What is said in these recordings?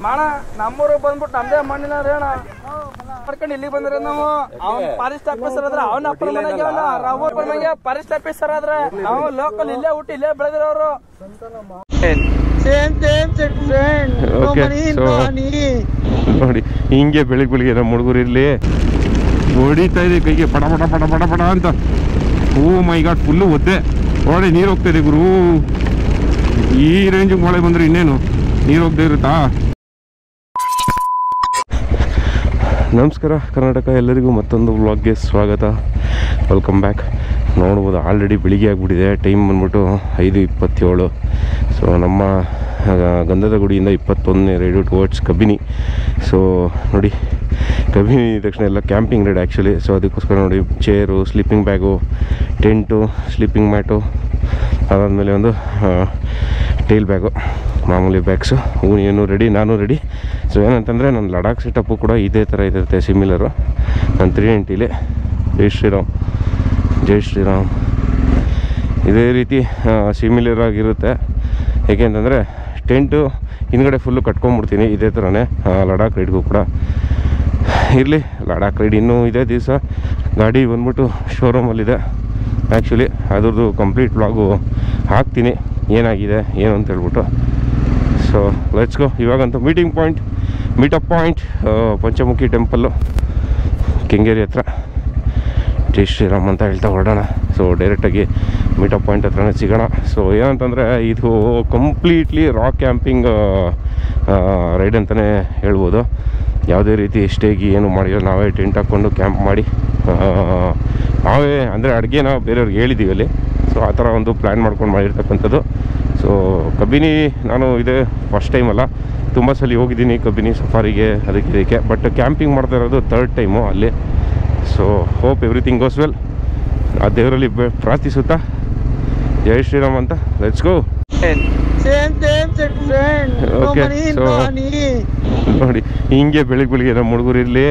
ಮಾಡ ನಮ್ಮೂರು ಬಂದ್ಬಿಟ್ಟು ನಮ್ದೇ ಮಣ್ಣಿನ ರೇಣ ಮಾಡ್ಕೊಂಡು ಇಲ್ಲಿ ಬಂದ್ರೆ ನಾವು ಅವ್ನ ಫಾರೆಸ್ಟ್ ಆಫೀಸರ್ ಆದ್ರೆ ಅವನ ಅಪ್ಪನ ಮನೆಗೆ ರಾವೂರ್ ಮನೆಗೆ ಫಾರೆಸ್ಟ್ ಆಫೀಸರ್ ಆದ್ರೆ ನಾವು ಲೋಕಲ್ ಇಲ್ಲೇ ಹುಟ್ಟಿ ಇಲ್ಲೇ ಬೆಳೆದಿರೋರು. ನೋಡಿ ಹಿಂಗೆ ಬೆಳಿಗ್ಗೆ ನಮ್ಮ ಹುಡುಗರು ಇರ್ಲಿ ಹೊಡಿತಾ ಇದೆ ಕೈಗೆ ಪಡ ಪಡ ಪಡ ಪಡ ಪಡ ಅಂತ. ಓ ಮೈ ಗಾಡ್, ಫುಲ್ಲು ಒದ್ದೆ ಒಳ್ಳೆ ನೀರು ಹೋಗ್ತಾ ಇದೆ ಗುರು. ಈ ರೇಂಜಿಗೆ ಮಳೆ ಬಂದ್ರೆ ಇನ್ನೇನು ನೀರು ಹೋಗದೆ ಇರುತ್ತಾ. ನಮಸ್ಕಾರ ಕರ್ನಾಟಕ, ಎಲ್ಲರಿಗೂ ಮತ್ತೊಂದು ವ್ಲಾಗ್ಗೆ ಸ್ವಾಗತ, ವೆಲ್ಕಮ್ ಬ್ಯಾಕ್. ನೋಡ್ಬೋದು ಆಲ್ರೆಡಿ ಬೆಳಿಗ್ಗೆ ಆಗಿಬಿಟ್ಟಿದೆ. ಟೈಮ್ ಬಂದ್ಬಿಟ್ಟು 5:27. ಸೊ ನಮ್ಮ ಗಂಧದ ಗುಡಿಯಿಂದ 21ನೇ ರೈಡು ಟುವರ್ಡ್ಸ್ ಕಬಿನಿ. ಸೊ ನೋಡಿ ಕಬಿನಿ ತಕ್ಷಣ ಎಲ್ಲ ಕ್ಯಾಂಪಿಂಗ್ ರೈಡ್ ಆ್ಯಕ್ಚುಲಿ. ಸೊ ಅದಕ್ಕೋಸ್ಕರ ನೋಡಿ chair, sleeping bag, tent, sleeping mat, ಅದಾದಮೇಲೆ ಒಂದು ಟೇಲ್ ಬ್ಯಾಗು, ಮಾಮೂಲಿ ಬ್ಯಾಗ್ಸು, ಏನು ರೆಡಿ, ನಾನು ರೆಡಿ. ಸೊ ಏನಂತಂದರೆ ನನ್ನ ಲಡಾಖ್ ಸೆಟಪ್ಪು ಕೂಡ ಇದೇ ಥರ ಇರುತ್ತೆ, ಸಿಮಿಲರು. ನಾನು 390 ಜೈ ಶ್ರೀರಾಮ್, ಜೈ ಶ್ರೀರಾಮ್, ಇದೇ ರೀತಿ ಸಿಮಿಲರ್ ಆಗಿರುತ್ತೆ. ಏಕೆಂತಂದರೆ ಟೆಂಟು ಹಿಂದ್ಗಡೆ ಫುಲ್ಲು ಕಟ್ಕೊಂಡ್ಬಿಡ್ತೀನಿ ಇದೇ ಥರನೇ ಲಡಾಖ್ ರೈಡ್ಗೂ ಕೂಡ. ಇರಲಿ, ಲಡಾಖ್ ರೈಡ್ ಇನ್ನೂ ಇದೇ ದಿವಸ. ಗಾಡಿ ಬಂದ್ಬಿಟ್ಟು ಶೋರೂಮಲ್ಲಿದೆ ಆ್ಯಕ್ಚುಲಿ. ಅದ್ರದ್ದು ಕಂಪ್ಲೀಟ್ ವ್ಲಾಗು ಹಾಕ್ತೀನಿ, ಏನಾಗಿದೆ ಏನು ಅಂತ ಹೇಳ್ಬಿಟ್ಟು. So let's go. ಇವಾಗಂತೂ meetup point Panchamukhi temple, Kengeri ಹತ್ರ. ಜೈ ಶ್ರೀರಾಮ್ ಅಂತ ಹೇಳ್ತಾ ಹೊರಡೋಣ. ಸೊ ಡೈರೆಕ್ಟಾಗಿ ಮೀಟಪ್ ಪಾಯಿಂಟ್ ಹತ್ರನೇ ಸಿಗೋಣ. ಸೊ ಏನಂತಂದರೆ ಇದು ಕಂಪ್ಲೀಟ್ಲಿ ರಾಕ್ ಕ್ಯಾಂಪಿಂಗ್ ರೈಡ್ ಅಂತಲೇ ಹೇಳ್ಬೋದು. ಯಾವುದೇ ರೀತಿ ಸ್ಟೇಗಿ ಏನು ಮಾಡಿಲ್ಲ, ನಾವೇ ಟೆಂಟ್ ಹಾಕ್ಕೊಂಡು ಕ್ಯಾಂಪ್ ಮಾಡಿ ನಾವೇ ಅಂದರೆ ಅಡುಗೆನ ಬೇರೆಯವ್ರಿಗೆ ಹೇಳಿದ್ದೀವಿ ಅಲ್ಲಿ. ಸೊ ಆ ಥರ ಒಂದು ಪ್ಲ್ಯಾನ್ ಮಾಡ್ಕೊಂಡು ಮಾಡಿರ್ತಕ್ಕಂಥದ್ದು. ಸೊ ಕಬಿನಿ ನಾನು ಇದೇ ಫಸ್ಟ್ ಟೈಮ್ ಅಲ್ಲ, ತುಂಬ ಸಲ ಹೋಗಿದ್ದೀನಿ ಕಬಿನಿ ಸಫಾರಿಗೆ, ಅದಕ್ಕೆ. ಬಟ್ ಕ್ಯಾಂಪಿಂಗ್ ಮಾಡ್ತಾ ಇರೋದು 3rd ಟೈಮು ಅಲ್ಲಿ. So hope everything goes well. ಆ ದೇವರಲ್ಲಿ ಪ್ರಾರ್ಥಿಸುತ್ತಾ ಜೈ ಶ್ರೀರಾಮ್ ಅಂತ. Let's go. ಓಕೆ, ಸೊ ನೋಡಿ ಹಿಂಗೆ ಬೆಳಿಗ್ಗೆ ನಮ್ಮ ಹುಡುಗರು ಇರಲಿ.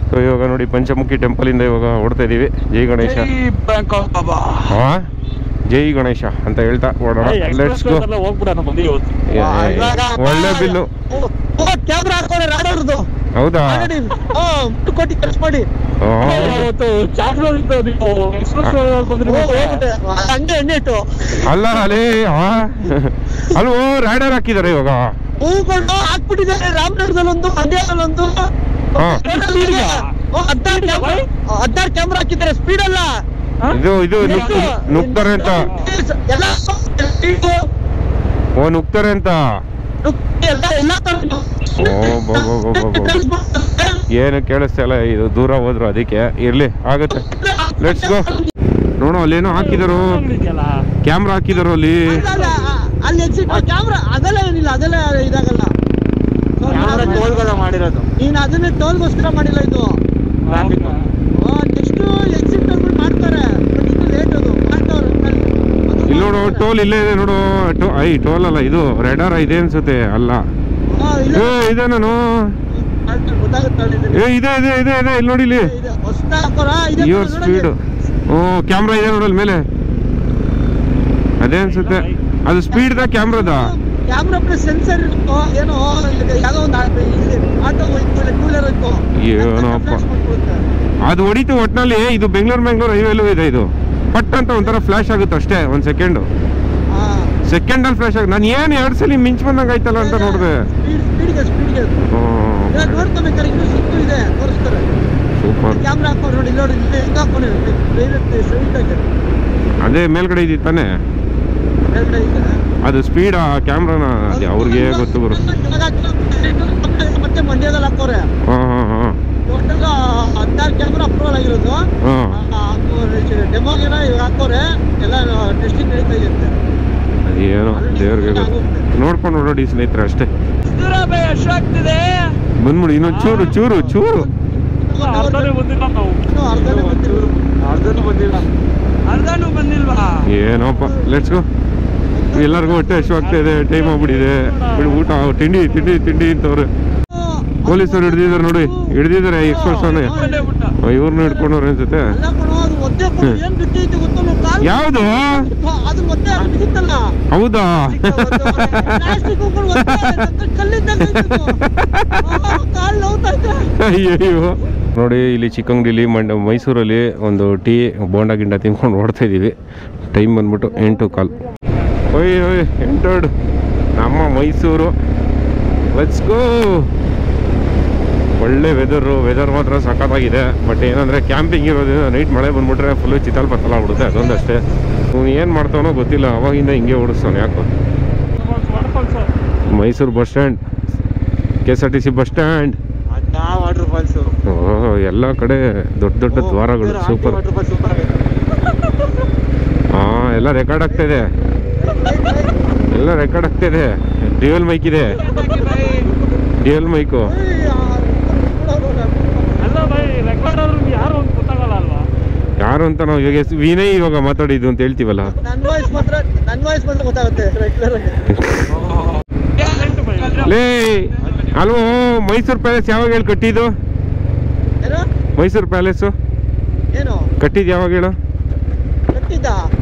ಸೊ ಇವಾಗ ನೋಡಿ ಪಂಚಮುಖಿ ಟೆಂಪಲಿಂದ ಇವಾಗ ಹೊಡ್ತಾ ಇದ್ದೀವಿ. ಜೈ ಗಣೇಶ, ಹಾಂ ಜೈ ಗಣೇಶ ಅಂತ ಹೇಳ್ತಾ ಓಡೋಣ. Let's go. ಒಳ್ಳೆ ಬಿಲ್ಲು. ಹೌದಾ, ಅಲ್ಲ ಅಲೇ ಅಲ್ವೋ ರೈಡರ್ ಹಾಕಿದ್ದಾರೆ ಇವಾಗ. ಹಾಕ್ಬಿಟ್ಟಿದ್ದಾರೆ ರಾಮನಗರದಲ್ಲೊಂದು, ಮಂಡ್ಯದಲ್ಲೊಂದು, 16 ಕ್ಯಾಮ್ರಾ ಹಾಕಿದ್ದಾರೆ. ಸ್ಪೀಡ್ ಅಲ್ಲ, ಇದು ನುಗ್ತಾರೆ ಅಂತ. ಓ ನುಗ್ತಾರೆ ಅಂತ. ಏನು ಕೇಳಿಸ್ತಾ ಇಲ್ಲ, ಇದು ದೂರ ಹೋದ್ರು ಅದಕ್ಕೆ. ಇರ್ಲಿ, ಆಗುತ್ತೆ. Let's go. ನೋಡೋ ಅಲ್ಲೇನೋ ಹಾಕಿದಾರು, ಕ್ಯಾಮ್ರಾ ಹಾಕಿದಾರು ಅಲ್ಲಿ. ಕ್ಯಾಮ್ರಾ ಅದೆಲ್ಲ ಏನಿಲ್ಲ, ಅದೆಲ್ಲ ಇದಾಗಲ್ಲ. ಮಾಡಿರೋದು ನೀನು ಅದನ್ನೇ ಟೋಲ್ಗೋಸ್ಕರ ಮಾಡಿಲ್ಲ. ಇದು ನೆಕ್ಸ್ಟ್ ಎಕ್ಸಿಟ್ ಮಾಡ್ತಾರೆ, ಲೇಟ್ ಅದು ಇಲ್ಲಿ ನೋಡು. ಟೋಲ್ ಇಲ್ಲೇ ಇದೆ ನೋಡು. ಟೋಲ್ ಅಲ್ಲ, ಇದು ರೆಡಾರ ಇದೆ ಅನ್ಸುತ್ತೆ. ಅಲ್ಲ ಇದೆ, ನಾನು ಇದೆ ಇದೆ ಇದೆ ಇದೆ ಇಲ್ಲಿ ನೋಡಿ. ಇಲ್ಲಿ ಯುವರ್ ಸ್ಪೀಡ್. ಓ ಕ್ಯಾಮ್ರಾ ಇದೆ ನೋಡಲ್ ಮೇಲೆ, ಅದೇ ಅನ್ಸುತ್ತೆ. ಅದು ಸ್ಪೀಡ್ ದ ಕ್ಯಾಮ್ರಾದ. ಕ್ಯಾಮ್ರಾ ಪ್ಲಸ್ ಸೆನ್ಸರ್ ಏನೋ ಯಾವುದೋ ಒಂದು ಆಟೋ ಏನೋಪ್ಪ ಅದು ಹೊಡಿತು ಒಟ್ಟಿನಲ್ಲಿ. ಇದು ಬೆಂಗಳೂರು ಹೈವೇಲೂ ಇದೆ. ಇದು ಪಟ್ ಅಂತ ಒಂಥರ ಫ್ಲಾಶ್ ಆಗುತ್ತೆ ಅಷ್ಟೇ, ಒಂದು ಸೆಕೆಂಡಲ್ಲಿ ಫ್ಲಾಶ್ ಆಗುತ್ತೆ. ನಾನು ಏನು 2 ಸಲ ಮಿಂಚ್ ಬಂದಂಗೆ ಆಯ್ತಲ್ಲ ಅಂತ ನೋಡಿದೆ. ಸೂಪರ್. ಅದೇ ಮೇಲ್ಗಡೆ ಇದ್ದಿತ್ತು ತಾನೆ ಅದು ಸ್ಪೀಡ್. ಆ ಕ್ಯಾಮ್ರಾನ ಅದೇ ಅವ್ರಿಗೆ ಗೊತ್ತು ಗುರು. ಮತ್ತೆ ಮಂಡ್ಯದಲ್ಲಿ ಹಾಕೋರೆ. ಹಾಂ 16 ಕ್ಯಾಮ್ರಾ ಅಪ್ರೂವಲ್ ಆಗಿರೋದು. ಡೆಮೋಗೆಲ್ಲ ಇವಾಗ ಹಾಕೋರೆ, ಎಲ್ಲ ಟೆಸ್ಟಿಂಗ್ ನಡೀತಾ ಇದೆ. ಅದೇನೋ ದೇವ್ರಿಗೆ ಗೊತ್ತು. ನೋಡ್ಕೊಂಡು ನೋಡೋಡಿ ಸ್ನೇಹಿತರೆ ಅಷ್ಟೇ. ಬಂದ್ಬಿಡಿ ಇನ್ನೊಂದು ಚೂರು ಚೂರು ಚೂರು. ಏನೋಪ್ಪ. Let's go. ಎಲ್ಲರಿಗೂ ಹೊಟ್ಟೆ ಹಸಿವಾಗ್ತಾ ಇದೆ, ಟೈಮ್ ಆಗ್ಬಿಟ್ಟಿದೆ. ಊಟ ತಿಂಡಿ ತಿಂಡಿ ತಿಂಡಿ ಅಂತವ್ರೆ. ಪೊಲೀಸರು ಹಿಡ್ದಿದ್ದಾರೆ ನೋಡಿ, ಹಿಡ್ದಿದ್ದಾರೆ ಎಕ್ಸ್ಪ್ರೆಸ್ ಇವ್ರನ್ನ ಹಿಡ್ಕೊಂಡವ್ರೆ ಅನ್ಸುತ್ತೆ. ಯಾವುದು ಹೌದಾ? ಅಯ್ಯೋ ನೋಡಿ, ಇಲ್ಲಿ ಚಿಕ್ಕಂಗಡಿಲಿ ಮೈಸೂರಲ್ಲಿ ಒಂದು ಟೀ ಬೋಂಡಾ ಗಿಂಡ ತಿನ್ಕೊಂಡು ಓಡ್ತಾ ಇದ್ದೀವಿ. ಟೈಮ್ ಬಂದ್ಬಿಟ್ಟು 8:15. ಓಯ್ ಎಂಟರ್ಡ್ ನಮ್ಮ ಮೈಸೂರು. Let's go. ಒಳ್ಳೆ ವೆದರ್ ಮಾತ್ರ ಸಖತ್ತಾಗಿದೆ. ಬಟ್ ಏನಂದರೆ ಕ್ಯಾಂಪಿಂಗ್ ಇರೋದ್ರಿಂದ ನೈಟ್ ಮಳೆ ಬಂದ್ಬಿಟ್ರೆ ಫುಲ್ಲು ಚಿತ್ತಲ್ ಬತ್ತಲ ಆಗ್ಬಿಡುತ್ತೆ. ಅದೊಂದಷ್ಟೇ. ಅವ್ನು ಏನು ಮಾಡ್ತಾವನೋ ಗೊತ್ತಿಲ್ಲ, ಅವಾಗಿಂದ ಹಿಂಗೆ ಓಡಿಸ್ತಾನೆ ಯಾಕೋ. Mysuru bus stand, KSRTC bus stand. Oh, ಎಲ್ಲ ಕಡೆ ದೊಡ್ಡ ದೊಡ್ಡ ದ್ವಾರಗಳು. ಸೂಪರ್. ಹಾಂ, ಎಲ್ಲ ರೆಕಾರ್ಡ್ ಆಗ್ತಾಯಿದೆ, ಎಲ್ಲ ರೆಕಾರ್ಡ್ ಆಗ್ತಾಯಿದೆ. ಡ್ಯೂಯಲ್ ಮೈಕ್ ಇದೆ, ಡ್ಯೂಯಲ್ ಮೈಕು. ಯಾರು ಅಂತ ನಾವು ಇವಾಗ ವಿನಯ್ ಇವಾಗ ಮಾತಾಡಿದ್ದು ಅಂತ ಹೇಳ್ತೀವಲ್ಲ. ಲೇ ಅಲ್ವೋ, ಮೈಸೂರು ಪ್ಯಾಲೇಸ್ ಯಾವಾಗ ಹೇಳಿ ಕಟ್ಟಿದ್ದು? ಮೈಸೂರು ಪ್ಯಾಲೇಸು ಕಟ್ಟಿದ್ದು ಯಾವಾಗ ಹೇಳು?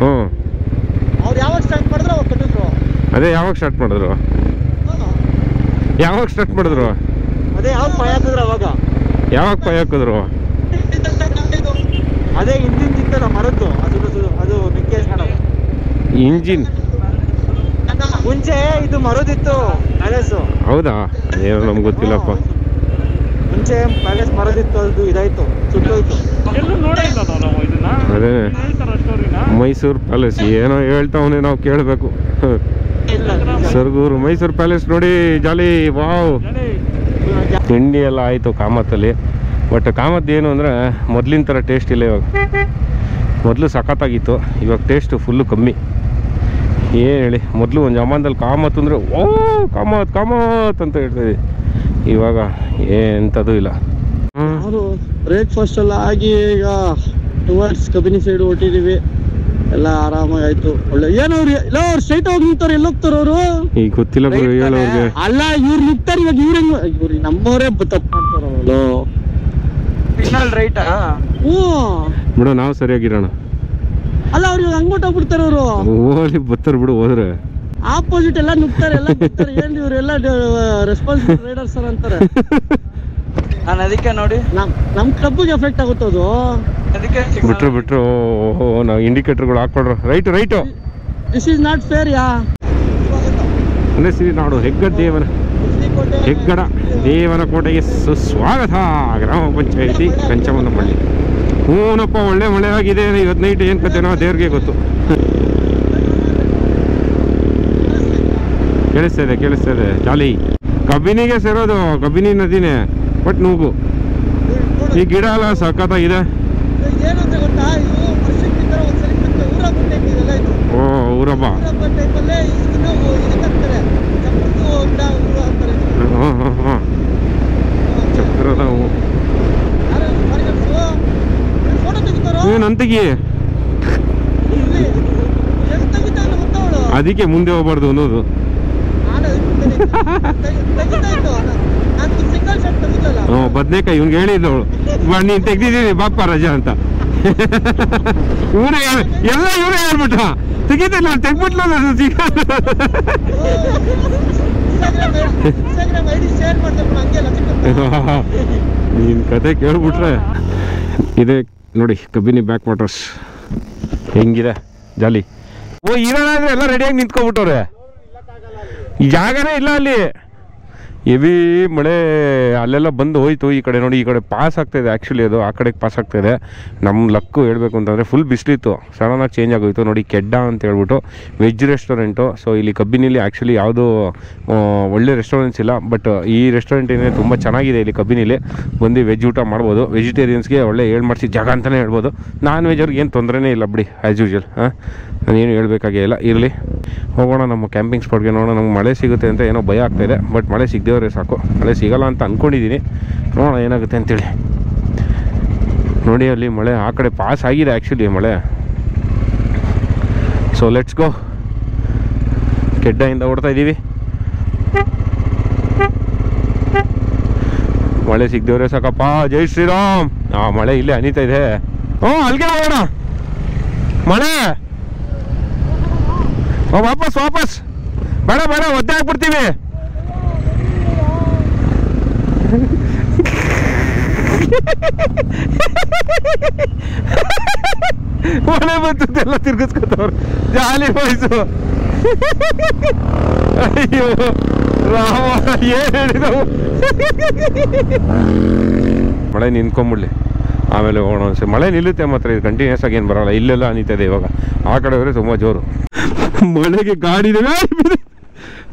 ಹ್ಞೂ, ಅದೇ ಯಾವಾಗ ಸ್ಟಾರ್ಟ್ ಮಾಡಿದ್ರು? ಯಾವಾಗ ಸ್ಟಾರ್ಟ್ ಮಾಡಿದ್ರು? ಯಾವಾಗ ಪಾಯ ಹಾಕಿದ್ರು? ಅದೇ ಇಂಜಿನ್ ಇತ್ತಲ್ಲ ಮರದ್ದು, ಅದು ಇಂಜಿನ್ ಮುಂಚೆ ಇದು ಮರದಿತ್ತು ಪ್ಯಾಲೇಸ್. ಹೌದಾ? ಏನೋ ನಮ್ಗೆ ಗೊತ್ತಿಲ್ಲಪ್ಪ. ಮುಂಚೆ ಪ್ಯಾಲೇಸ್ ಮರದಿತ್ತು, ಅದು ಇದಾಯ್ತು, ಸುಟ್ಟೋಯ್ತು. ಅದೇ ಮೈಸೂರು ಪ್ಯಾಲೇಸ್ ಏನೋ ಹೇಳ್ತಾವನೆ, ನಾವು ಕೇಳಬೇಕು. ಸರ್ಗೂರು ಮೈಸೂರು ಪ್ಯಾಲೇಸ್ ನೋಡಿ, ಜಾಲಿ. ವಾವ್. ತಿಂಡಿ ಎಲ್ಲ ಆಯಿತು ಕಾಮತ್ತಲ್ಲಿ. ಬಟ್ ಕಾಮತ್ ಏನು ಅಂದರೆ ಮೊದಲಿನ ಥರ ಟೇಸ್ಟ್ ಇಲ್ಲ ಇವಾಗ. ಮೊದಲು ಸಖತ್ತಾಗಿತ್ತು, ಇವಾಗ ಟೇಸ್ಟು ಫುಲ್ಲು ಕಮ್ಮಿ. ಏನು ಹೇಳಿ, ಮೊದಲು ಒಂದು ಜಮಾನದಲ್ಲಿ ಕಾಮತ್ ಅಂದರೆ ಓ ಕಾಮತ್ ಕಾಮತ್ ಅಂತ ಹೇಳ್ತೀವಿ. ಇವಾಗ ಎಂಥದ್ದು ಇಲ್ಲ. ಬ್ರೇಕ್ಫಾಸ್ಟ್ ಎಲ್ಲ ಆಗಿ ಈಗ ಟುವರ್ಡ್ಸ್ ಕಬಿನಿ ಸೈಡ್ ಹೊಟ್ಟಿದೀವಿ. ಎಲ್ಲ ಆರಾಮಾಗಿ ಆಯ್ತು. ಒಳ್ಳೆ ಏನವ್ರು ಇಲ್ಲ, ಅವ್ರು ಸ್ಟ್ರೈಟ್ ಹೋಗಿ ನಿಂತವ್ರು. ಎಲ್ಲೋಗ್ತಾರ ಅವರು ಈಗ ಗೊತ್ತಿಲ್ಲ ಹೇಳೋರಿಗೆ. ಅಲ್ಲ, ಇವ್ರು ನಿಂತಾರೆ ಇವಾಗ. ಇವ್ರು ನಮ್ಮವರೇ ತಪ್ಪು ಮಾಡ್ತಾರಲ್ಲ. ಸಿಗ್ನಲ್ ರೈಟಾ? ಹ್ಞೂ ಬಿಡು, ನಾವು ಸರಿಯಾಗಿರೋಣ. ಅಲ್ಲ, ಅವ್ರು ಇವಾಗ ಹಂಗ್ ಹೊಟ್ಟೋಗ್ಬಿಡ್ತಾರೆ. ಅವರು ಓಲಿ ಬರ್ತಾರೆ ಬಿಡು, ಹೋದ್ರೆ ಆಪೋಸಿಟ್ ಎಲ್ಲ ನುಗ್ತಾರೆ. ಎಲ್ಲ ಬಿಡ್ತಾರೆ. ಏನ್ ಇವರೆಲ್ಲ ರೆಸ್ಪಾನ್ಸಿಬಲ್ ರೈಡರ್ಸ್ ಅಂತಾರೆ. ನಾನು ಅದಕ್ಕೆ ನೋಡಿ ನಮ್ ಕ್ಲಬ್ಗೆ ಎಫೆಕ್ಟ್ ಆಗುತ್ತದು. ಅದಕ್ಕೆ ಬಿಟ್ರು ನಾವು ಇಂಡಿಕೇಟರ್ಗಳು ಹಾಕೊಡ್ರು. Right this is not fair. ಯಾ ನಾಡು ಹೆಗ್ಗಡ ದೇವನ ಕೋಟೆಗೆ ಸುಸ್ವಾಗತ. ಗ್ರಾಮ ಪಂಚಾಯಿತಿ ಕಂಚಮನಪಳ್ಳಿ. ಹೂನಪ್ಪ, ಒಳ್ಳೆ ಮಳೆ ಆಗಿದೆ. ಇವತ್ತು ನೈಟ್ ಏನು ಕತೆನೋ ದೇವ್ರಿಗೆ ಗೊತ್ತು. ಕೇಳಿಸ್ತಾ ಇದೆ ಜಾಲಿ. ಕಬಿನಿಗೆ ಸೇರೋದು, ಕಬಿನಿ ನದಿನೇ. ಬಟ್ ನೂಗು ಈ ಗಿಡ ಎಲ್ಲ ಸಖತ್ತಾಗಿದೆ. ಓ, ಊರಬ್ಬ. ಚಕ್ರದ ಹೂ. ನಂತಗಿ ಅದಕ್ಕೆ ಮುಂದೆ ಹೋಗ್ಬಾರ್ದು ಅನ್ನೋದು. ಬದ್ನೇಕಾಯಿ ಇವ್ನಿಗೆ ಹೇಳಿದ್ದವಳು, ನೀನ್ ತೆಗ್ದಿದ್ದೀನಿ ಬಾಪ್ಪ ರಜಾ ಅಂತ. ಇವರೇ ಹೇಳ್ಬಿಟ್ಟ, ತೆಗಿತಿಲ್ಲ, ತೆಗ್ಬಿಟ್ಲ. ನೀನ್ ಕತೆ ಕೇಳ್ಬಿಟ್ರೆ. ಇದೆ ನೋಡಿ ಕಬಿನಿ ಬ್ಯಾಕ್ ವಾಟರ್ಸ್ ಹೆಂಗಿದೆ ಜಾಲಿ. ಓ, ಇರೋಣ ಎಲ್ಲ ರೆಡಿಯಾಗಿ ನಿಂತ್ಕೊಬಿಟ್ಟವ್ರೆ. ಈ ಜಾಗನೇ ಇಲ್ಲ ಅಲ್ಲಿ. ಹೆವಿ ಮಳೆ ಅಲ್ಲೆಲ್ಲ ಬಂದು ಹೋಯ್ತು. ಈ ಕಡೆ ನೋಡಿ, ಈ ಕಡೆ ಪಾಸ್ ಆಗ್ತಾಯಿದೆ. ಆ್ಯಕ್ಚುಲಿ ಅದು ಆ ಕಡೆಗೆ ಪಾಸ್ ಆಗ್ತಾಯಿದೆ. ನಮ್ಮ ಲಕ್ಕು ಹೇಳಬೇಕು ಅಂತಂದರೆ ಫುಲ್ ಬಿಸಿಲಿತ್ತು, ಸಡನ್ನಾಗಿ ಚೇಂಜ್ ಆಗೋಯ್ತು. ನೋಡಿ, ಕೆಡ್ಡ ಅಂತ ಹೇಳ್ಬಿಟ್ಟು ವೆಜ್ ರೆಸ್ಟೋರೆಂಟು. ಸೊ ಇಲ್ಲಿ ಕಬ್ಬಿನಿಲಿ ಆ್ಯಕ್ಚುಲಿ ಯಾವುದೂ ಒಳ್ಳೆ ರೆಸ್ಟೋರೆಂಟ್ಸ್ ಇಲ್ಲ. ಬಟ್ ಈ ರೆಸ್ಟೋರೆಂಟ್ ಏನೇ ತುಂಬ ಚೆನ್ನಾಗಿದೆ. ಇಲ್ಲಿ ಕಬ್ಬಿನಿಲಿ ಬಂದು ವೆಜ್ ಊಟ ಮಾಡ್ಬೋದು. ವೆಜಿಟೇರಿಯನ್ಸ್ಗೆ ಒಳ್ಳೆ ಮಾಡ್ಸಿ ಜಾಗ ಅಂತಲೇ ಹೇಳ್ಬೋದು. ನಾನ್ ವೆಜ್ ಅವ್ರಿಗೆ ಏನು ತೊಂದರೆನೇ ಇಲ್ಲ ಬಿಡಿ, ಆ್ಯಸ್ ಯೂಶುವಲ್. ನಾನೇನು ಹೇಳಬೇಕಾಗೇ ಇಲ್ಲ. ಇರಲಿ, ಹೋಗೋಣ ನಮ್ಮ ಕ್ಯಾಂಪಿಂಗ್ ಸ್ಪಾಟ್ಗೆ. ನೋಡೋಣ, ನಮ್ಗೆ ಮಳೆ ಸಿಗುತ್ತೆ ಅಂತ ಏನೋ ಭಯ ಆಗ್ತಾಯಿದೆ. ಬಟ್ ಮಳೆ ಸಿಗದೇವ್ರೆ ಸಾಕು. ಮಳೆ ಸಿಗಲ್ಲ ಅಂತ ಅಂದ್ಕೊಂಡಿದ್ದೀನಿ. ನೋಡೋಣ ಏನಾಗುತ್ತೆ ಅಂತೇಳಿ. ನೋಡಿ, ಅಲ್ಲಿ ಮಳೆ ಆ ಕಡೆ ಪಾಸ್ ಆಗಿದೆ ಆ್ಯಕ್ಚುಲಿ ಮಳೆ. ಸೊ ಲೆಟ್ಸ್ ಗೋ. ಕೆಡ್ಡದಿಂದ ಓಡ್ತಾ ಇದ್ದೀವಿ. ಮಳೆ ಸಿಗ್ದೇವ್ರೆ ಸಾಕಪ್ಪ. ಜೈ ಶ್ರೀರಾಮ್. ಮಳೆ ಇಲ್ಲೇ ಹನಿತಾ ಇದೆ. ಅಲ್ಲಿಗೆ ಹೋಗೋಣ. ಮಳೆ ವಾಪಸ್ ವಾಪಸ್ ಬೇಡ ಬೇಡ, ಒದ್ದೆ ಹಾಕ್ಬಿಡ್ತೀವಿ. ಮಳೆ ಬಂತಲ್ಲ ತಿರ್ಗಿಸ್ಕೊತವ್ರು. ಜಾಲಿ ವಯಸ್ಸು. ಅಯ್ಯೋ ರಾಮ, ಏನ್ ಹೇಳಿದವು. ಮಳೆ ನಿಂತ್ಕೊಂಬಿಡ್ಲಿ, ಆಮೇಲೆ ಹೋಗೋಣ ಅನ್ಸೆ. ಮಳೆ ನಿಲ್ಲುತ್ತೆ ಮಾತ್ರ, ಇದು ಕಂಟಿನ್ಯೂಸ್ ಆಗಿ ಏನು ಬರೋಲ್ಲ. ಇಲ್ಲೆಲ್ಲ ಅನಿತದೆ ಇವಾಗ. ಆ ಕಡೆ ಹೋದ್ರೆ ತುಂಬ ಜೋರು. ಮಳೆಗೆ ಗಾಡಿದೆ,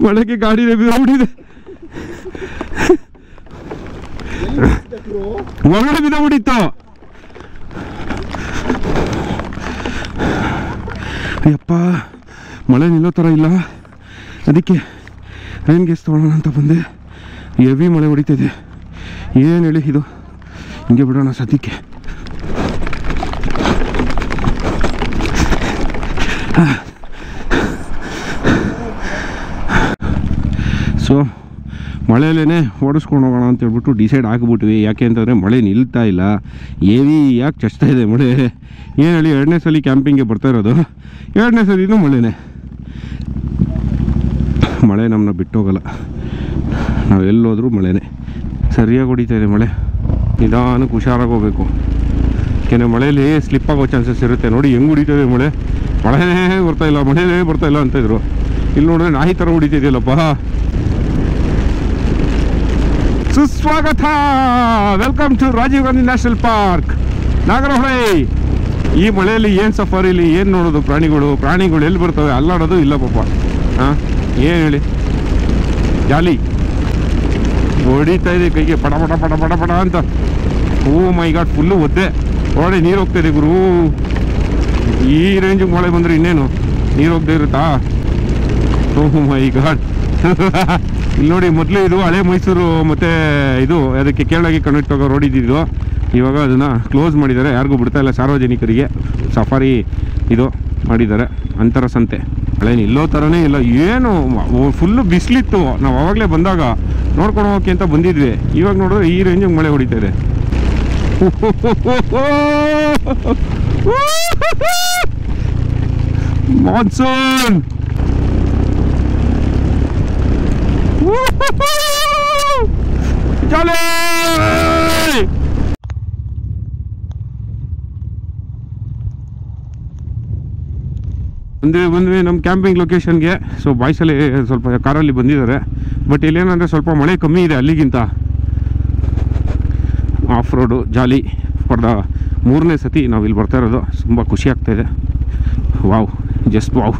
ಮಳೆಗೆ ಗಾಡಿದೆ ಬಿದ್ದೋಗ್ಬಿಟ್ಟಿದೆ. ಹೊರಗಡೆ ಬಿದ್ದೋಗ್ಬಿಟ್ಟಿತ್ತು. ಅಯ್ಯಪ್ಪ, ಮಳೆ ನಿಲ್ಲೋ ಥರ ಇಲ್ಲ. ಅದಕ್ಕೆ ರೈನ್ ಗೇಸ್ ತೊಗೊಳ್ಳೋಣ ಅಂತ ಬಂದೆ. ಹೆವಿ ಮಳೆ ಹೊಡಿತಿದೆ. ಏನು ಹೇಳಿ, ಇದು ಹಿಂಗೆ ಬಿಡೋಣ ಸದ್ಯಕ್ಕೆ. ಸೊ ಮಳೆಯಲ್ಲೇ ಓಡಿಸ್ಕೊಂಡು ಹೋಗೋಣ ಅಂತ ಹೇಳ್ಬಿಟ್ಟು ಡಿಸೈಡ್ ಆಗಿಬಿಟ್ವಿ. ಯಾಕೆ ಅಂತಂದರೆ ಮಳೆ ನಿಲ್ತಾ ಇಲ್ಲ, ಹೆವಿ ಯಾಕೆ ಚಚ್ತಾ ಇದೆ ಮಳೆ. ಏನು ಹೇಳಿ, 2ನೇ ಸಲ ಕ್ಯಾಂಪಿಂಗ್ಗೆ ಬರ್ತಾ ಇರೋದು. 2ನೇ ಸಲಿನೂ ಮಳೆನೇ. ಮಳೆ ನಮ್ಮನ್ನ ಬಿಟ್ಟೋಗಲ್ಲ, ನಾವು ಎಲ್ಲೋದ್ರೂ ಮಳೆನೇ. ಸರಿಯಾಗಿ ಹೊಡಿತಾ ಇದೆ ಮಳೆ. ನಿಧಾನಕ್ಕೆ ಹುಷಾರಾಗಿ ಹೋಗ್ಬೇಕು. ಯಾಕೆಂದರೆ ಮಳೆಯಲ್ಲಿ ಸ್ಲಿಪ್ ಆಗೋ ಚಾನ್ಸಸ್ ಇರುತ್ತೆ. ನೋಡಿ ಹೆಂಗೆ ಹೊಡಿತದೆ ಮಳೆ. ಮಳೆನೇ ಬರ್ತಾಯಿಲ್ಲ, ಮಳೆನೇ ಬರ್ತಾಯಿಲ್ಲ ಅಂತಿದ್ರು. ಇಲ್ಲಿ ನೋಡಿದ್ರೆ ನಾಯಿ ಥರ ಹೊಡಿತಿದೆಯಲ್ಲಪ್ಪ. ಸುಸ್ವಾಗತ, welcome to Rajiv Gandhi national park, Nagarhole. ಈ ಮಳೆಯಲ್ಲಿ ಏನು ಸಫಾರಿಲಿ ಏನು ನೋಡೋದು? ಪ್ರಾಣಿಗಳು ಎಲ್ಲಿ ಬರ್ತವೆ? ಅಲ್ಲಾಡೋದು ಇಲ್ಲ ಪಾಪ. ಏನು ಹೇಳಿ, ಜಾಲಿ ಹೊಡಿತಾ ಇದೆ ಕೈಗೆ ಪಡ ಪಡ ಪಡ ಪಡ ಪಡ ಅಂತ. ಓ ಮೈ ಗಾಡ್, ಫುಲ್ಲು ಒದ್ದೆ. ಒಳಗಡೆ ನೀರು ಹೋಗ್ತಾ ಇದೆ ಗುರು. ಈ ರೇಂಜಿಗೆ ಮಳೆ ಬಂದರೆ ಇನ್ನೇನು ನೀರು ಹೋಗದೆ ಇರುತ್ತಾ? ಓ ಮೈ ಗಾಡ್. ಇಲ್ಲಿ ನೋಡಿ, ಮೊದಲು ಇದು ಹಳೆ ಮೈಸೂರು ಮತ್ತು ಇದು ಅದಕ್ಕೆ ಕೇರಳಗೆ ಕನೆಕ್ಟ್ ಆಗೋ ರೋಡ್ ಇದ್ದಿದ್ದು. ಇವಾಗ ಅದನ್ನು ಕ್ಲೋಸ್ ಮಾಡಿದ್ದಾರೆ, ಯಾರಿಗೂ ಬಿಡ್ತಾ ಇಲ್ಲ ಸಾರ್ವಜನಿಕರಿಗೆ. ಸಫಾರಿ ಇದು ಮಾಡಿದ್ದಾರೆ, ಅಂತರ ಸಂತೆ. ಮಳೆ ನಿಲ್ಲೋ ಥರನೇ ಇಲ್ಲ. ಏನು ಫುಲ್ಲು ಬಿಸಿಲಿತ್ತು ನಾವು ಆವಾಗಲೇ ಬಂದಾಗ, ನೋಡ್ಕೊಂಡು ಹೋಗೋಕ್ಕೆ ಅಂತ ಬಂದಿದ್ವಿ. ಇವಾಗ ನೋಡಿದ್ರೆ ಈ ರೇಂಜಿಗೆ ಮಳೆ ಹೊಡಿತಾ ಇದೆ. ಮಾನ್ಸೂನ್ ಜಾಲಿ. ಬಂದ್ವಿ ನಮ್ಮ ಕ್ಯಾಂಪಿಂಗ್ ಲೊಕೇಶನ್ಗೆ. ಸೊ ಬಾಯ್ಸಲ್ಲಿ ಸ್ವಲ್ಪ ಕಾರಲ್ಲಿ ಬಂದಿದ್ದಾರೆ. ಬಟ್ ಇಲ್ಲೇನಂದರೆ ಸ್ವಲ್ಪ ಮಳೆ ಕಮ್ಮಿ ಇದೆ ಅಲ್ಲಿಗಿಂತ. Off road jolly for the 3ನೇ ಸತಿ ನಾವು ಇಲ್ಲಿ ಬರ್ತಾ ಇರೋದು. ತುಂಬ ಖುಷಿ ಆಗ್ತಾಯಿದೆ. Wow, just wow.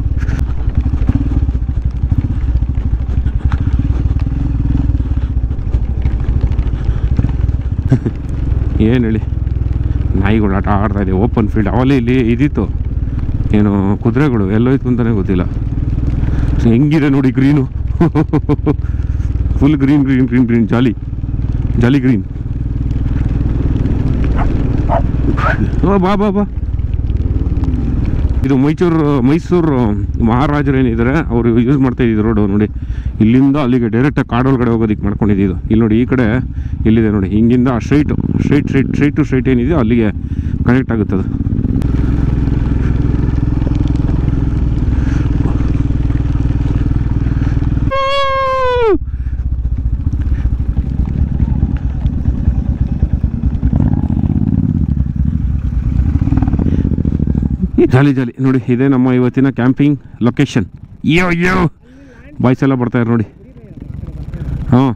ಏನು ಹೇಳಿ, ನಾಯಿಗಳು ಆಟ ಆಡ್ತಾಯಿದೆ. Open field. ಅವಲ್ಲಿ ಇಲ್ಲಿ ಇದಿತ್ತು, ಏನು ಕುದುರೆಗಳು ಎಲ್ಲೋಯ್ತು ಅಂತಲೇ ಗೊತ್ತಿಲ್ಲ. ಹೆಂಗಿದೆ ನೋಡಿ green. Full green green green green, jolly jolly green. ಬಾ ಬಾ ಬಾ. ಇದು ಮೈಸೂರು ಮಹಾರಾಜರೇನಿದ್ದಾರೆ, ಅವರು ಯೂಸ್ ಮಾಡ್ತಾ ಇದ್ದಿದ್ದು ರೋಡು ನೋಡಿ. ಇಲ್ಲಿಂದ ಅಲ್ಲಿಗೆ ಡೈರೆಕ್ಟಾಗಿ ಕಾಡೊಳಗಡೆ ಹೋಗೋದಕ್ಕೆ ಮಾಡ್ಕೊಂಡಿದ್ದು. ಇಲ್ಲಿ ನೋಡಿ, ಈ ಕಡೆ ಇಲ್ಲಿದೆ ನೋಡಿ, ಹಿಂಗಿಂದ ಸ್ಟ್ರೈಟ್ ಏನಿದೆಯೋ ಅಲ್ಲಿಗೆ ಕನೆಕ್ಟ್ ಆಗುತ್ತದೆ. ಜಾಲಿ ಜಾಲಿ ನೋಡಿ. ಇದೇ ನಮ್ಮ ಇವತ್ತಿನ ಕ್ಯಾಂಪಿಂಗ್ ಲೊಕೇಶನ್. ಅಯ್ಯೋ ಬಾಯ್ಸ್ ಎಲ್ಲ ಬರ್ತಾರೆ ನೋಡಿ. ಹಾಂ,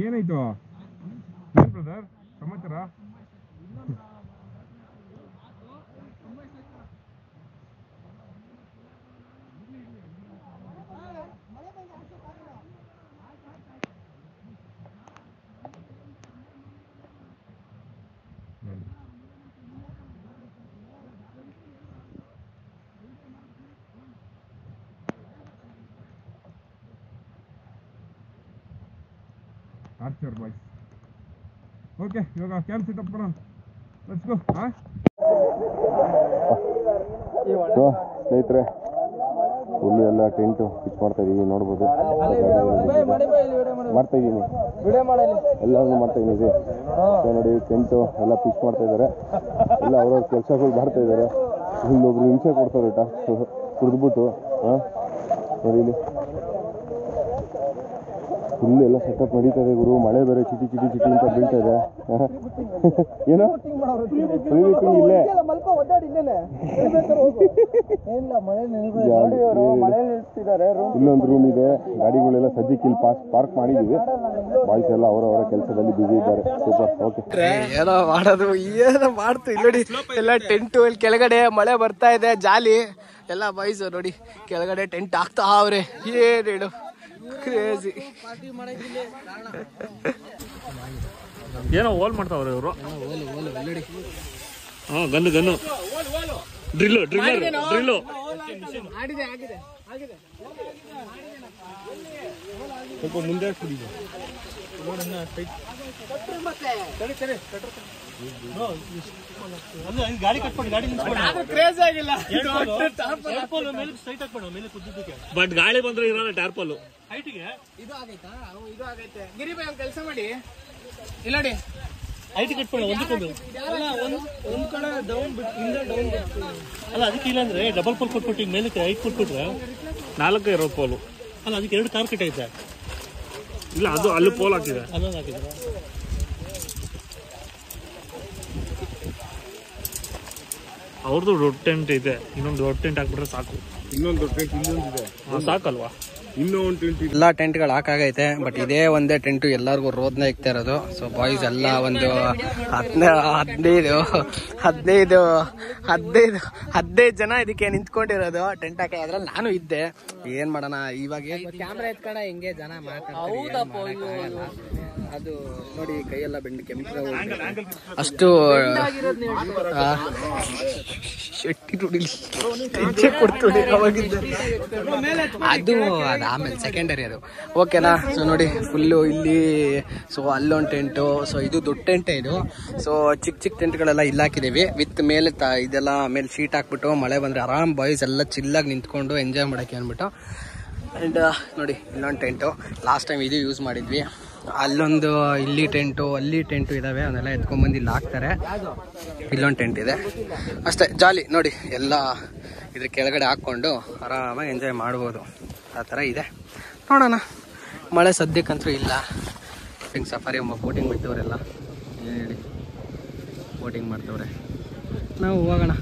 ಏನಾಯ್ತು ಬ್ರದರ್ ಸಮಾಚಾರ? Archer boys. ಓಕೆ, ಇವಾಗ ಕ್ಯಾಂಪ್ ಸೆಟಪ್ ಮಾಡೋಣ. Let's go. ಸ್ನೇಹಿತರೆ, ಇಲ್ಲಿ ಎಲ್ಲ ಟೆಂಟು ಫಿಕ್ಸ್ ಮಾಡ್ತಾ ಇದೀವಿ, ನೋಡ್ಬೋದು. ಮಾಡ್ತಾ ಇದ್ದೀನಿ, ಎಲ್ಲರೂ ಮಾಡ್ತಾ ಇದ್ದೀವಿ. ನೋಡಿ, ಟೆಂಟು ಎಲ್ಲ ಫಿಕ್ಸ್ ಮಾಡ್ತಾ ಇದ್ದಾರೆ. ಎಲ್ಲ ಅವ್ರವ್ರ ಕೆಲಸಗಳು ಮಾಡ್ತಾ ಇದ್ದಾರೆ. ಇಲ್ಲೊಬ್ರು ಹಿಂಸೆ ಕೊಡ್ತಾರೆ ಟಾಸ್ಕ್ ಕುಡಿದ್ಬಿಟ್ಟು. ನೋಡಿ, ಇಲ್ಲಿ ಫುಲ್ ಎಲ್ಲ ಸೆಟಪ್ ನಡೀತಾ ಇದೆ ಗುರು. ಮಳೆ ಬೇರೆ ಚಿಟಿ ಚಿಟಿ ಚಿಟಿ ಅಂತ ಬೀಳ್ತಾ ಇದೆ. ಏನೋ ಇಲ್ಲೇ ಇಲ್ಲೊಂದು ರೂಮ್ ಇದೆ. ಗಾಡಿಗಳೆಲ್ಲ ಸದ್ಯಕ್ಕೆ ಇಲ್ಲಿ ಪಾರ್ಕ್ ಮಾಡಿದೀವಿ. ಬಾಯ್ಸ್ ಎಲ್ಲ ಅವರವರ ಕೆಲಸದಲ್ಲಿ ಬಿಸಿ ಇದ್ದಾರೆ. ಸೂಪರ್. ಓಕೆ, ಏನೋ ಮಾಡೋದು ಏನೋ ಮಾಡ್ತು. ಇಲ್ಲಿ ಎಲ್ಲ ಟೆಂಟು, ಇಲ್ಲಿ ಕೆಳಗಡೆ ಮಳೆ ಬರ್ತಾ ಇದೆ. ಜಾಲಿ ಎಲ್ಲ ಬಾಯ್ಸ್ ನೋಡಿ ಕೆಳಗಡೆ ಟೆಂಟ್ ಹಾಕ್ತಾ ಅವ್ರೆ. ಏನ್ ಹೇಳು, ಕ್ರೇಜಿ. ಏನೋ ಹೋಲ್ ಮಾಡ್ತಾವ್ರೆ ಇವರು. Gun gun drill driller drill ಸ್ವಲ್ಪ ಮುಂದೆ ಕುಡಿದು ಗಾಡಿ ಕಟ್ಕೊಂಡು ಗಾಡಿ ಬಟ್ ಗಾಳಿ ಬಂದ್ರೆ ಇರೋಲ್ಲ ಟಾರ್ಪಲ್ ಹೈಟಿಗೆ. ಇದು ಆಗೈತಾ? ಇದು ಆಗೈತೆ. ಗಿರಿ ಭಾಯ್ ಕೆಲಸ ಮಾಡಿ ಇಲ್ಲ ನೋಡಿ, ಹೈಟ್ ಕಟ್ಕೊಂಡು ಒಂದಕ್ಕೊಂದು ಒಂದ್ ಕಡೆ ಡೌನ್ ಡೌನ್ ಅಲ್ಲ. ಅದಕ್ಕೆ ಇಲ್ಲ ಅಂದ್ರೆ ಡಬಲ್ ಪೋಲ್ ಕೊಟ್ಬಿಟ್ಟು ಈಗ ಮೇಲೆ ಹೈಟ್ ಕೊಟ್ಬಿಟ್ರೆ 4 ಇರೋ ಪೋಲು ಅಲ್ಲ. ಅದಕ್ಕೆ 2 ಕಾರ್ ಕಟ್ ಐತೆ. ಇಲ್ಲ, ಅದು ಅಲ್ಲಿ ಪೋಲ್ ಹಾಕಿದೆ, ಅದೊಂದು ಹಾಕಿದ್ರೆ ಅವ್ರದ್ದು ದೊಡ್ಡ ಟೆಂಟ್ ಇದೆ. ಇನ್ನೊಂದು ದೊಡ್ಡ ಟೆಂಟ್ ಹಾಕ್ಬಿಟ್ರೆ ಸಾಕು. ಇನ್ನೊಂದು ಟೆಂಟ್ ಇನ್ನೊಂದಿದೆ, ಸಾಕಲ್ವಾ? ಇನ್ನೂ ಒಂದು ಟೆಂಟ್. ಎಲ್ಲ ಟೆಂಟ್ಗಳು ಹಾಕಾಗೈತೆ. ಬಟ್ ಇದೇ ಒಂದೇ ಟೆಂಟು ಎಲ್ಲರಿಗೂ ರೋದ್ನ ಇಕ್ತಾ ಇರೋದು. ಸೊ ಬಾಯ್ಸ್ ಎಲ್ಲ ಒಂದು 15 ಜನ ಇದಕ್ಕೆ ನಿಂತ್ಕೊಂಡಿರೋದು ಟೆಂಟ್ ಹಾಕಿ. ಅದ್ರಲ್ಲಿ ನಾನು ಇದ್ದೆ. ಏನ್ ಮಾಡೋಣ, ಇವಾಗ ಕ್ಯಾಮ್ರಾ ಎತ್ಕಡ ಹೆಂಗೆ ಜನ ಮಾತಾಡ್ತಾರೆ. ಅದು ನೋಡಿ ಕೈಯೆಲ್ಲ ಬೆಂಡ್ ಕೆಂಪು ಅಷ್ಟು ಶೆಟ್ಟಿ ಕೊಡ್ತೀನಿ ಅದು ಆಮೇಲೆ ಸೆಕೆಂಡರಿ ಅದು. ಓಕೆನಾ? ಸೊ ನೋಡಿ ಫುಲ್ಲು ಇಲ್ಲಿ. ಸೊ ಅಲ್ಲೊಂದು ಟೆಂಟು. ಸೊ ಇದು ದೊಡ್ಡ ಟೆಂಟೇ ಇದು. ಸೊ ಚಿಕ್ಕ ಟೆಂಟ್ಗಳೆಲ್ಲ ಇಲ್ಲಿ ಹಾಕಿದ್ದೀವಿ. ವಿತ್ ಮೇಲೆ ಇದೆಲ್ಲ ಮೇಲೆ ಶೀಟ್ ಹಾಕ್ಬಿಟ್ಟು ಮಳೆ ಬಂದರೆ ಆರಾಮ್ ಬಾಯ್ಸ್ ಎಲ್ಲ ಚಿಲ್ಲಾಗಿ ನಿಂತ್ಕೊಂಡು ಎಂಜಾಯ್ ಮಾಡೋಕ್ಕೆ ಅಂದ್ಬಿಟ್ಟು. ಆ್ಯಂಡ್ ನೋಡಿ ಇಲ್ಲೊಂದು ಟೆಂಟು. ಲಾಸ್ಟ್ ಟೈಮ್ ಇದು ಯೂಸ್ ಮಾಡಿದ್ವಿ. ಅಲ್ಲೊಂದು ಇಲ್ಲಿ ಟೆಂಟು, ಅಲ್ಲಿ ಟೆಂಟು ಇದ್ದಾವೆ. ಅವನ್ನೆಲ್ಲ ಎತ್ಕೊಂಡ್ಬಂದು ಇಲ್ಲಿ ಹಾಕ್ತಾರೆ. ಇಲ್ಲೊಂದು ಟೆಂಟ್ ಇದೆ ಅಷ್ಟೇ. ಜಾಲಿ ನೋಡಿ, ಎಲ್ಲ ಇದ್ರ ಕೆಳಗಡೆ ಹಾಕ್ಕೊಂಡು ಆರಾಮಾಗಿ ಎಂಜಾಯ್ ಮಾಡ್ಬೋದು. ಆ ಥರ ಇದೆ. ನೋಡೋಣ. ಮಳೆ ಸದ್ಯಕ್ಕಂತೂ ಇಲ್ಲ. ಸಫಾರಿ ಬೋಟಿಂಗ್ ಬಿಟ್ಟವರೆಲ್ಲ ಏನು ಹೇಳಿ ಬೋಟಿಂಗ್ ಮಾಡ್ತವ್ರೆ. ನಾವು ಹೋಗೋಣ.